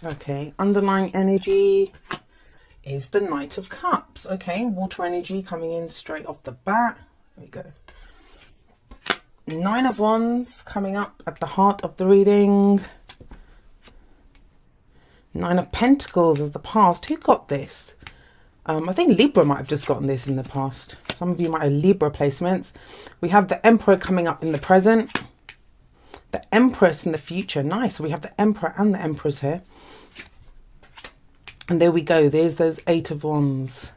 Okay, underlying energy is the Knight of Cups. Okay, water energy coming in straight off the bat. There we go. Nine of Wands coming up at the heart of the reading. Nine of Pentacles is the past. Who got this? I think Libra might have just gotten this in the past. Some of you might have Libra placements. We have the Emperor coming up in the present. The Empress in the future. Nice. So we have the Emperor and the Empress here. And there we go. There's those Eight of Wands.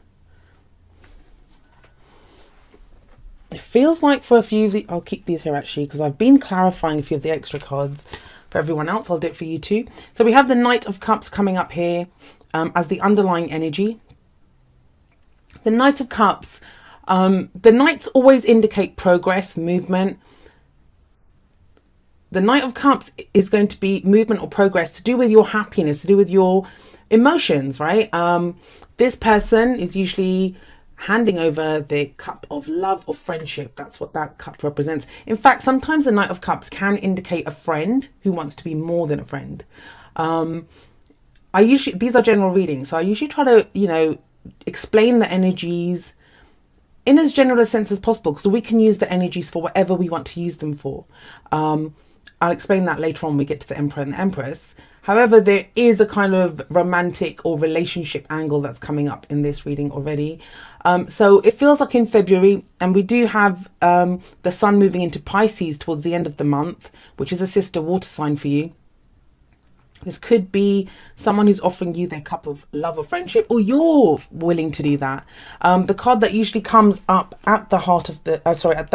It feels like for a few of the... I'll keep these here actually because I've been clarifying a few of the extra cards for everyone else. I'll do it for you too. So we have the Knight of Cups coming up here as the underlying energy. The Knight of Cups, the Knights always indicate progress, movement. The Knight of Cups is going to be movement or progress to do with your happiness, to do with your emotions, right? This person is usually handing over the cup of love or friendship. That's what that cup represents. In fact, sometimes the Knight of Cups can indicate a friend who wants to be more than a friend. These are general readings, so I usually try to, you know, explain the energies in as general a sense as possible, because we can use the energies for whatever we want to use them for. I'll explain that later on when we get to the Emperor and the Empress. However, there is a kind of romantic or relationship angle that's coming up in this reading already. So it feels like in February, and we do have the Sun moving into Pisces towards the end of the month, which is a sister water sign for you. This could be someone who's offering you their cup of love or friendship, or you're willing to do that. The card that usually comes up at the heart of the,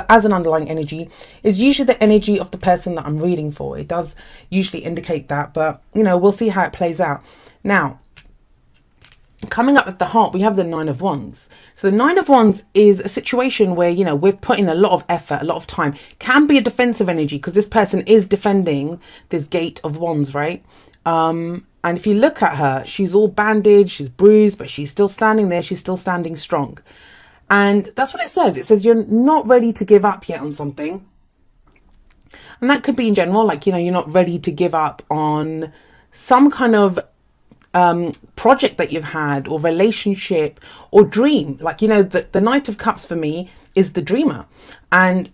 as an underlying energy is usually the energy of the person that I'm reading for. It does usually indicate that, but you know, we'll see how it plays out. Now, coming up at the heart, we have the Nine of Wands. So the Nine of Wands is a situation where, you know, we're putting a lot of effort, a lot of time. Can be a defensive energy because this person is defending this Gate of Wands, right? And if you look at her, she's all bandaged, she's bruised, but she's still standing there. She's still standing strong. And that's what it says. It says you're not ready to give up yet on something. And that could be in general, like, you know, you're not ready to give up on some kind of project that you've had, or relationship, or dream. Like, you know, the Knight of Cups for me is the dreamer. And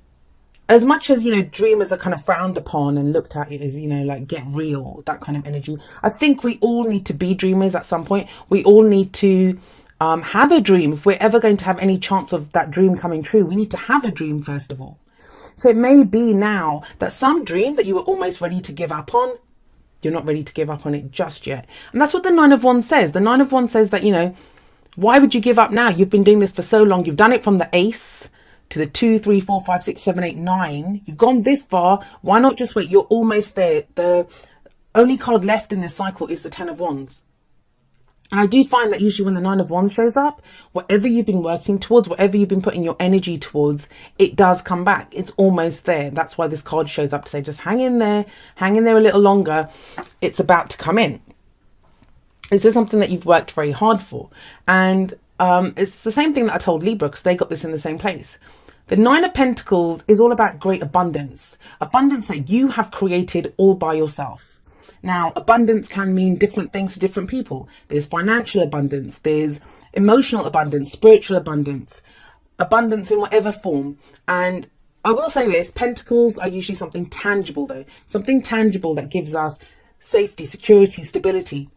as much as, you know, dreamers are kind of frowned upon and looked at it as, you know, like get real, that kind of energy, I think we all need to be dreamers at some point. We all need to have a dream. If we're ever going to have any chance of that dream coming true, we need to have a dream first of all. So it may be now that some dream that you were almost ready to give up on, you're not ready to give up on it just yet. And that's what the Nine of Wands says. The Nine of Wands says that, you know, why would you give up now? You've been doing this for so long. You've done it from the Ace to the 2, 3, 4, 5, 6, 7, 8, 9. You've gone this far. Why not just wait? You're almost there. The only card left in this cycle is the Ten of Wands. And I do find that usually when the Nine of Wands shows up, whatever you've been working towards, whatever you've been putting your energy towards, it does come back. It's almost there. That's why this card shows up to say, just hang in there a little longer. It's about to come in. This is something that you've worked very hard for. And it's the same thing that I told Libra, because they got this in the same place. The Nine of Pentacles is all about great abundance. Abundance that you have created all by yourself. Now, abundance can mean different things to different people. There's financial abundance, there's emotional abundance, spiritual abundance, abundance in whatever form. And I will say this, Pentacles are usually something tangible though. Something tangible that gives us safety, security, stability.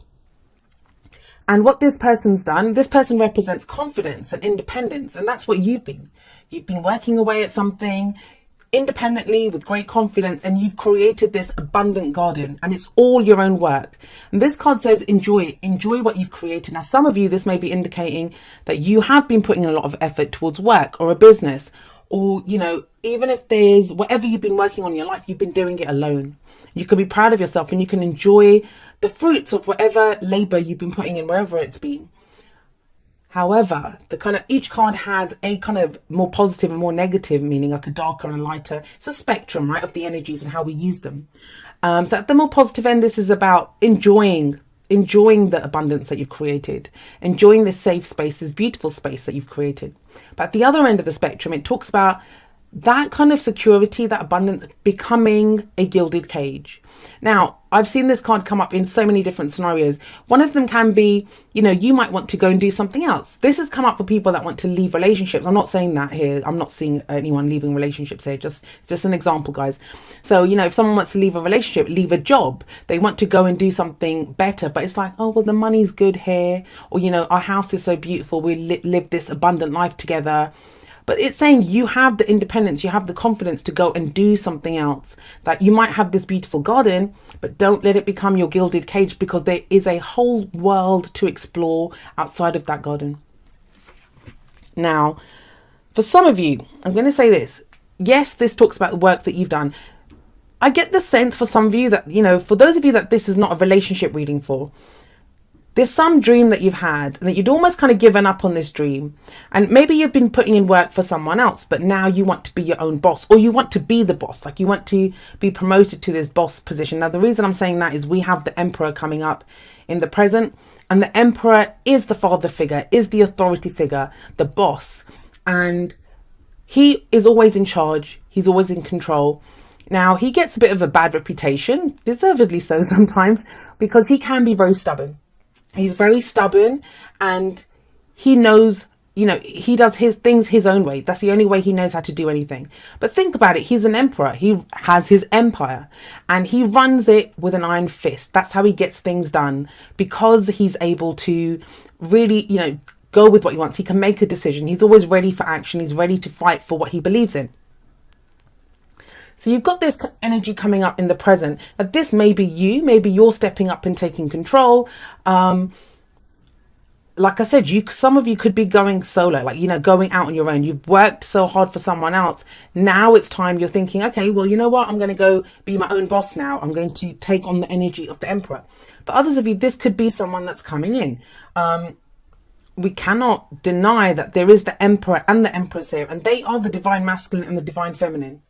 And what this person's done, this person represents confidence and independence. And that's what you've been. You've been working away at something independently with great confidence, and you've created this abundant garden, and it's all your own work. And this card says enjoy what you've created. Now, some of you, this may be indicating that you have been putting in a lot of effort towards work or a business, or, you know, even if there's whatever you've been working on in your life, you've been doing it alone. You can be proud of yourself and you can enjoy the fruits of whatever labor you've been putting in, wherever it's been. However, each card has a kind of more positive and more negative meaning, like a darker and lighter. It's a spectrum, right, of the energies and how we use them. So at the more positive end, this is about enjoying the abundance that you've created, enjoying this safe space, this beautiful space that you've created. But at the other end of the spectrum, it talks about that kind of security, that abundance, becoming a gilded cage. Now, I've seen this card come up in so many different scenarios. One of them can be, you know, you might want to go and do something else. This has come up for people that want to leave relationships. I'm not saying that here. I'm not seeing anyone leaving relationships here. It's just an example, guys. So, you know, if someone wants to leave a relationship, leave a job, they want to go and do something better, but it's like, oh, well, the money's good here. Or, you know, our house is so beautiful. We live this abundant life together. But it's saying you have the independence, you have the confidence to go and do something else. That you might have this beautiful garden, but don't let it become your gilded cage, because there is a whole world to explore outside of that garden. Now, for some of you, I'm going to say this. Yes, this talks about the work that you've done. I get the sense for some of you that, you know, for those of you that this is not a relationship reading for, there's some dream that you've had and that you'd almost kind of given up on this dream. And maybe you've been putting in work for someone else, but now you want to be your own boss, or you want to be the boss. Like you want to be promoted to this boss position. Now, the reason I'm saying that is we have the Emperor coming up in the present, and the Emperor is the father figure, is the authority figure, the boss. And he is always in charge. He's always in control. Now, he gets a bit of a bad reputation, deservedly so sometimes, because he can be very stubborn. He's very stubborn, and he knows, you know, he does his things his own way. That's the only way he knows how to do anything. But think about it. He's an emperor. He has his empire and he runs it with an iron fist. That's how he gets things done, because he's able to really, you know, go with what he wants. He can make a decision. He's always ready for action. He's ready to fight for what he believes in. So you've got this energy coming up in the present. That this may be you. Maybe you're stepping up and taking control. Like I said, some of you could be going solo, like, you know, going out on your own. You've worked so hard for someone else. Now it's time, you're thinking, okay, well, you know what? I'm going to go be my own boss now. I'm going to take on the energy of the Emperor. For others of you, this could be someone that's coming in. We cannot deny that there is the Emperor and the Empress here, and they are the divine masculine and the divine feminine.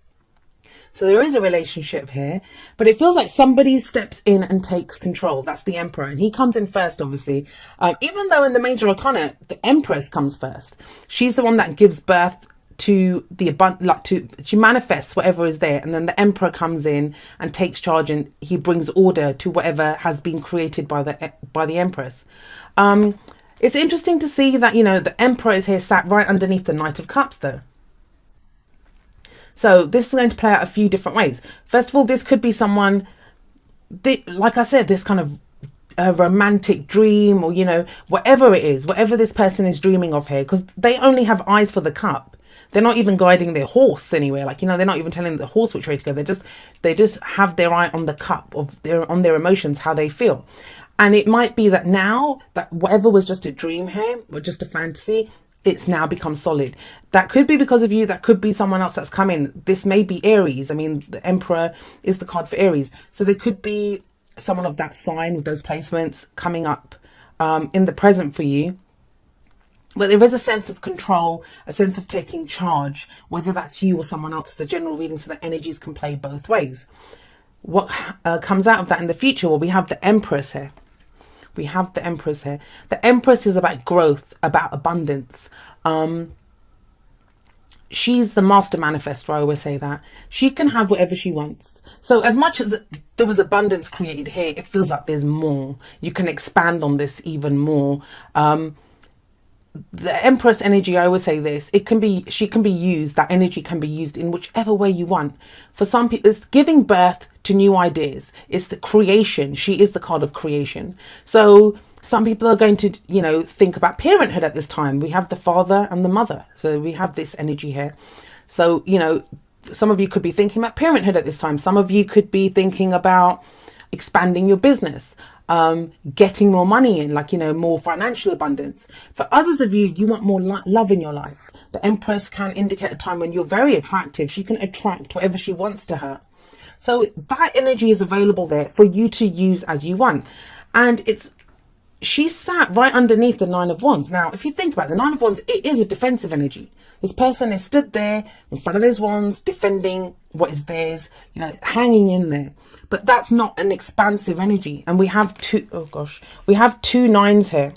So there is a relationship here, but it feels like somebody steps in and takes control. That's the Emperor, and he comes in first, obviously. Even though in the Major Arcana, the Empress comes first. She's the one that gives birth to the she manifests whatever is there, and then the Emperor comes in and takes charge, and he brings order to whatever has been created by the Empress. It's interesting to see that, you know, the Emperor is here sat right underneath the Knight of Cups, though. So this is going to play out a few different ways. First of all, this could be someone, like I said, this kind of a romantic dream, or, you know, whatever it is, whatever this person is dreaming of here, because they only have eyes for the cup. They're not even guiding their horse anywhere. Like, you know, they're not even telling the horse which way to go. They just have their eye on the cup on their emotions, how they feel. And it might be that now that whatever was just a dream here, or just a fantasy, it's now become solid. That could be because of you. That could be someone else that's come in. This may be Aries. I mean, the Emperor is the card for Aries. So there could be someone of that sign with those placements coming up in the present for you. But there is a sense of control, a sense of taking charge, whether that's you or someone else. It's a general reading, so that energies can play both ways. What comes out of that in the future? Well, we have the Empress here. We have the Empress here. The Empress is about growth, about abundance. She's the master manifestor. I always say that. She can have whatever she wants. So as much as there was abundance created here, it feels like there's more. You can expand on this even more. The Empress energy, I always say this, she can be used, that energy can be used in whichever way you want. For some people, it's giving birth to new ideas. It's the creation. She is the card of creation. So some people are going to, you know, think about parenthood at this time. We have the father and the mother. So we have this energy here. So, you know, some of you could be thinking about parenthood at this time. Some of you could be thinking about expanding your business, getting more money in, like, you know, more financial abundance. For others of you, you want more love in your life. The Empress can indicate a time when you're very attractive. She can attract whatever she wants to her. So that energy is available there for you to use as you want. And she sat right underneath the Nine of Wands. Now, if you think about it, the Nine of Wands, it is a defensive energy. This person is stood there in front of those wands, defending what is theirs, you know, hanging in there. But that's not an expansive energy. And we have we have two nines here.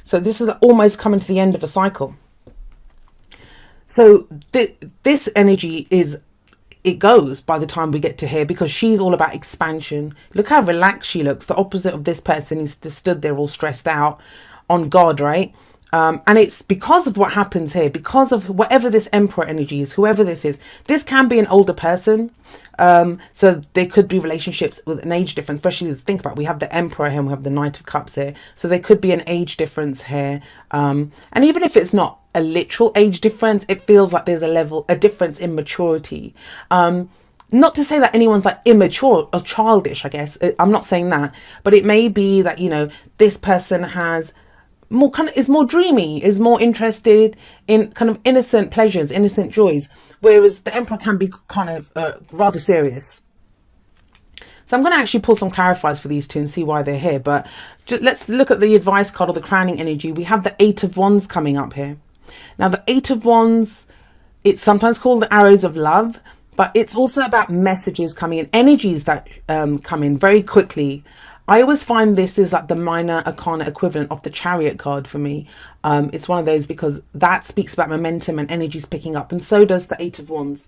So this is almost coming to the end of a cycle. So this energy is, it goes by the time we get to here, because she's all about expansion. Look how relaxed she looks. The opposite of this person is just stood there all stressed out on God, right? And it's because of what happens here, because of whatever this Emperor energy is, whoever this is. This can be an older person. So there could be relationships with an age difference, especially think about, we have the Emperor here and we have the Knight of Cups here. So there could be an age difference here. And even if it's not a literal age difference, it feels like there's a difference in maturity. Not to say that anyone's like immature or childish, I guess. I'm not saying that, but it may be that, you know, this person has more is more dreamy, is more interested in kind of innocent pleasures, innocent joys, whereas the Emperor can be kind of rather serious. So I'm going to actually pull some clarifiers for these two and see why they're here. But let's look at the advice card or the crowning energy. We have the Eight of Wands coming up here. Now, the Eight of Wands, it's sometimes called the arrows of love, but it's also about messages coming in, energies that come in very quickly. I always find this is like the minor arcana equivalent of the Chariot card for me. It's one of those because that speaks about momentum and energies picking up, and so does the Eight of Wands.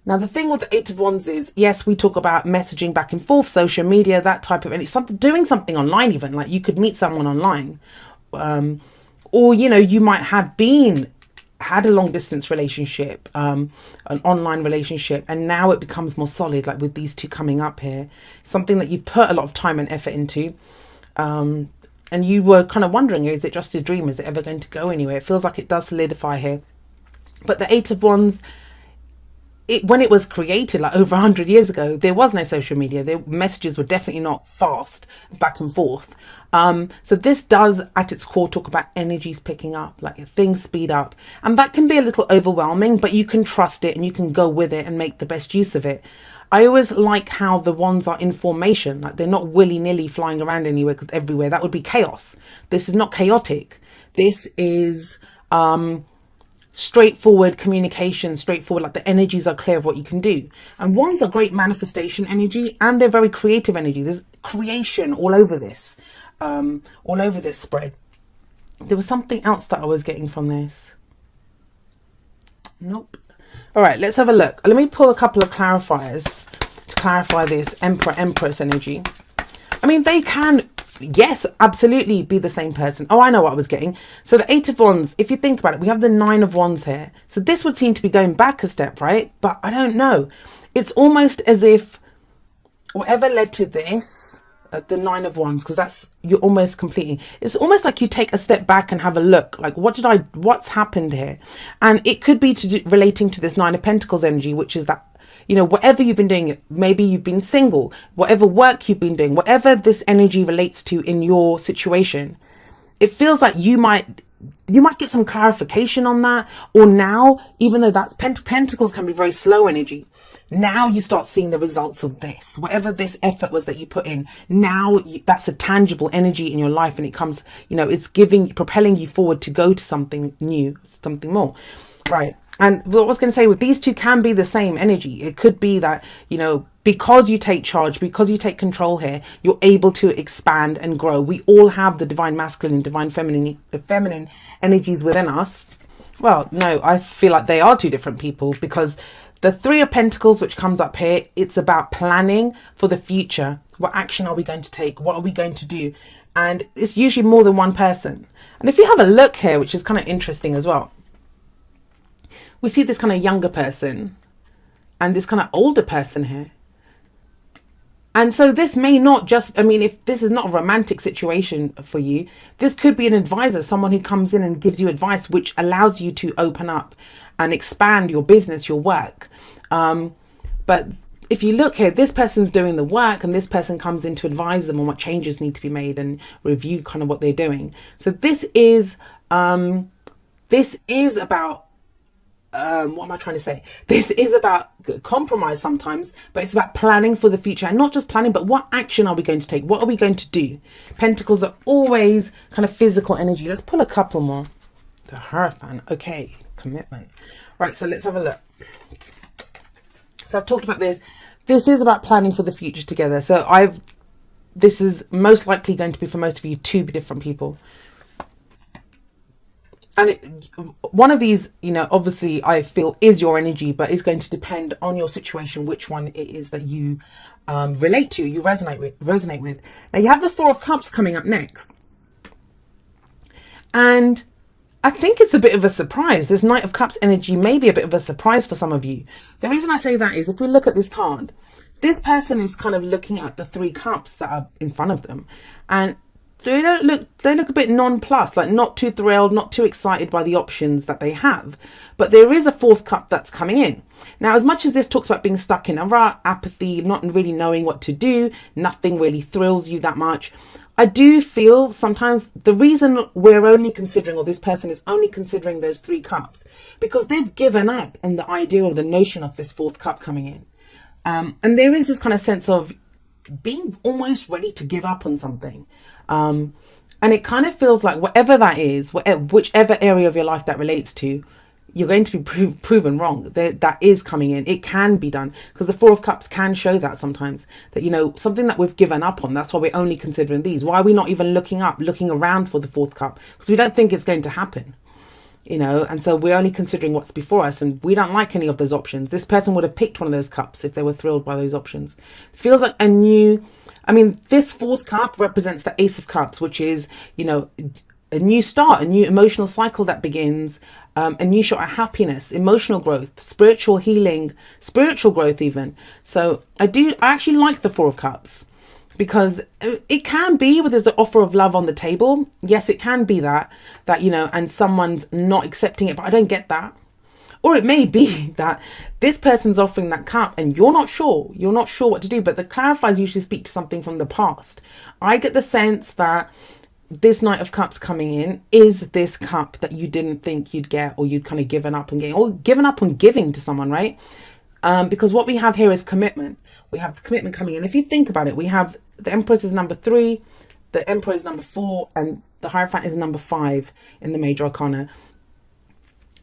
Now, the thing with the Eight of Wands is, yes, we talk about messaging back and forth, social media, that type of, and it's something, doing something online even, like you could meet someone online. Or, you know, you might have had a long distance relationship, an online relationship, and now it becomes more solid, like with these two coming up here, something that you've put a lot of time and effort into. And you were kind of wondering, is it just a dream? Is it ever going to go anywhere? It feels like it does solidify here. But the Eight of Wands, when it was created like over 100 years ago, there was no social media. The messages were definitely not fast back and forth. So this does at its core talk about energies picking up, like things speed up, and that can be a little overwhelming, but you can trust it and you can go with it and make the best use of it. I always like how the wands are in formation, like they're not willy-nilly flying around everywhere. That would be chaos. This is not chaotic. This is straightforward communication, straightforward, like the energies are clear of what you can do. And wands are great manifestation energy, and they're very creative energy. There's creation all over this spread. There was something else that I was getting from this. Nope. All right, let's have a look. Let me pull a couple of clarifiers to clarify this Emperor Empress energy. I mean, they can, yes, absolutely be the same person. Oh, I know what I was getting. So the Eight of Wands, if you think about it, we have the Nine of Wands here. So this would seem to be going back a step, right? But I don't know. It's almost as if whatever led to this, the Nine of Wands, because that's, you're almost completing. It's almost like you take a step back and have a look, like what's happened here? And it could be relating to this Nine of Pentacles energy, which is that, you know, whatever you've been doing, maybe you've been single, whatever work you've been doing, whatever this energy relates to in your situation, it feels like you might get some clarification on that. Or now, even though that's Pentacles can be very slow energy, now you start seeing the results of this, whatever this effort was that you put in. Now that's a tangible energy in your life, and it comes, you know, it's propelling you forward to go to something new, something more, right? And what I was going to say with these two can be the same energy. It could be that, you know, because you take charge, because you take control here, you're able to expand and grow. We all have the divine masculine, divine feminine, the feminine energies within us. Well, no, I feel like they are two different people, because the Three of Pentacles, which comes up here, it's about planning for the future. What action are we going to take? What are we going to do? And it's usually more than one person. And if you have a look here, which is kind of interesting as well, we see this kind of younger person and this kind of older person here. And so this may not just, I mean, if this is not a romantic situation for you, this could be an advisor, someone who comes in and gives you advice, which allows you to open up and expand your business, your work. But if you look here, this person's doing the work, and this person comes in to advise them on what changes need to be made and review kind of what they're doing. So this is about, what am I trying to say? This is about compromise sometimes, but it's about planning for the future, and not just planning, but what action are we going to take? What are we going to do? Pentacles are always kind of physical energy. Let's pull a couple more. The Hierophant. Okay, commitment. Right, so let's have a look. So I've talked about this. This is about planning for the future together. So this is most likely going to be, for most of you, two different people. And one of these, you know, obviously I feel is your energy, but it's going to depend on your situation, which one it is that you relate to, you resonate with. Now you have the Four of Cups coming up next. And I think it's a bit of a surprise. This Knight of Cups energy may be a bit of a surprise for some of you. The reason I say that is if we look at this card, this person is kind of looking at the three cups that are in front of them, and they look a bit nonplussed, like not too thrilled, not too excited by the options that they have. But there is a fourth cup that's coming in. Now, as much as this talks about being stuck in a rut, apathy, not really knowing what to do, nothing really thrills you that much, I do feel sometimes the reason we're only considering, or this person is only considering those three cups, because they've given up on the idea or the notion of this fourth cup coming in. And there is this kind of sense of being almost ready to give up on something. And it kind of feels like whatever that is, whichever area of your life that relates to, you're going to be proven wrong. That is coming in. It can be done, because the Four of Cups can show that sometimes, that, you know, something that we've given up on. That's why we're only considering these. Why are we not even looking around for the fourth cup? Because we don't think it's going to happen, you know, and so we're only considering what's before us, and we don't like any of those options. This person would have picked one of those cups if they were thrilled by those options. It feels like a new, I mean, this fourth cup represents the Ace of Cups, which is, you know, a new start, a new emotional cycle that begins, a new shot at happiness, emotional growth, spiritual healing, spiritual growth even. So I actually like the Four of Cups, because it can be where there's an offer of love on the table. Yes, it can be that, you know, and someone's not accepting it, but I don't get that. Or it may be that this person's offering that cup and you're not sure what to do, but the clarifiers usually speak to something from the past. I get the sense that this Knight of Cups coming in is this cup that you didn't think you'd get, or you'd kind of given up on getting, or given up on giving to someone, right? Because what we have here is commitment. We have commitment coming in. If you think about it, we have the Empress is number 3, the Emperor is number 4, and the Hierophant is number 5 in the Major Arcana.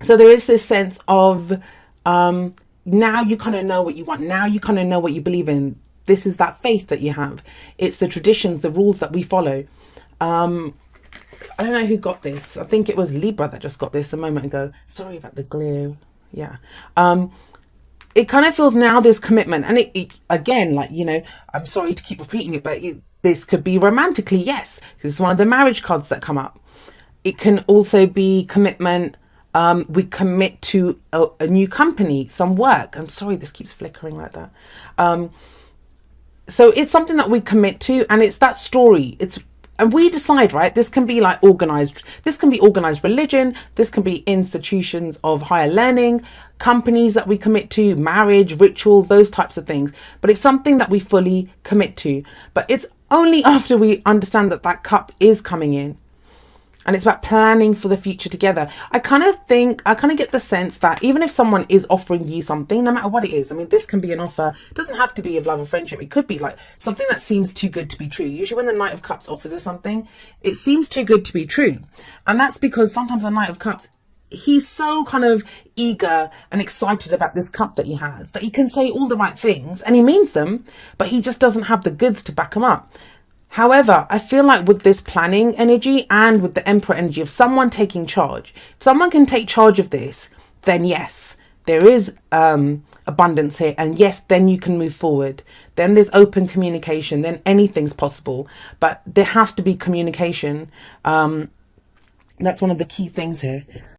So there is this sense of now you kind of know what you want. Now you kind of know what you believe in. This is that faith that you have. It's the traditions, the rules that we follow. I don't know who got this. I think it was Libra that just got this a moment ago. Sorry about the glare. Yeah. It kind of feels now there's commitment. And it again, like, you know, I'm sorry to keep repeating it, but this could be romantically, yes. This is one of the marriage cards that come up. It can also be commitment. We commit to a new company, some work. I'm sorry, this keeps flickering like that. So it's something that we commit to, and it's that story. And we decide, right? This can be like organized. This can be organized religion. This can be institutions of higher learning, companies that we commit to, marriage, rituals, those types of things. But it's something that we fully commit to. But it's only after we understand that that cup is coming in. And it's about planning for the future together. I kind of get the sense that even if someone is offering you something, no matter what it is, I mean, this can be an offer. It doesn't have to be of love or friendship. It could be like something that seems too good to be true. Usually when the Knight of Cups offers us something, it seems too good to be true. And that's because sometimes the Knight of Cups, he's so kind of eager and excited about this cup that he has, that he can say all the right things and he means them, but he just doesn't have the goods to back them up. However, I feel like with this planning energy and with the Emperor energy of someone taking charge, if someone can take charge of this, then yes, there is abundance here. And yes, then you can move forward. Then there's open communication. Then anything's possible. But there has to be communication. That's one of the key things here.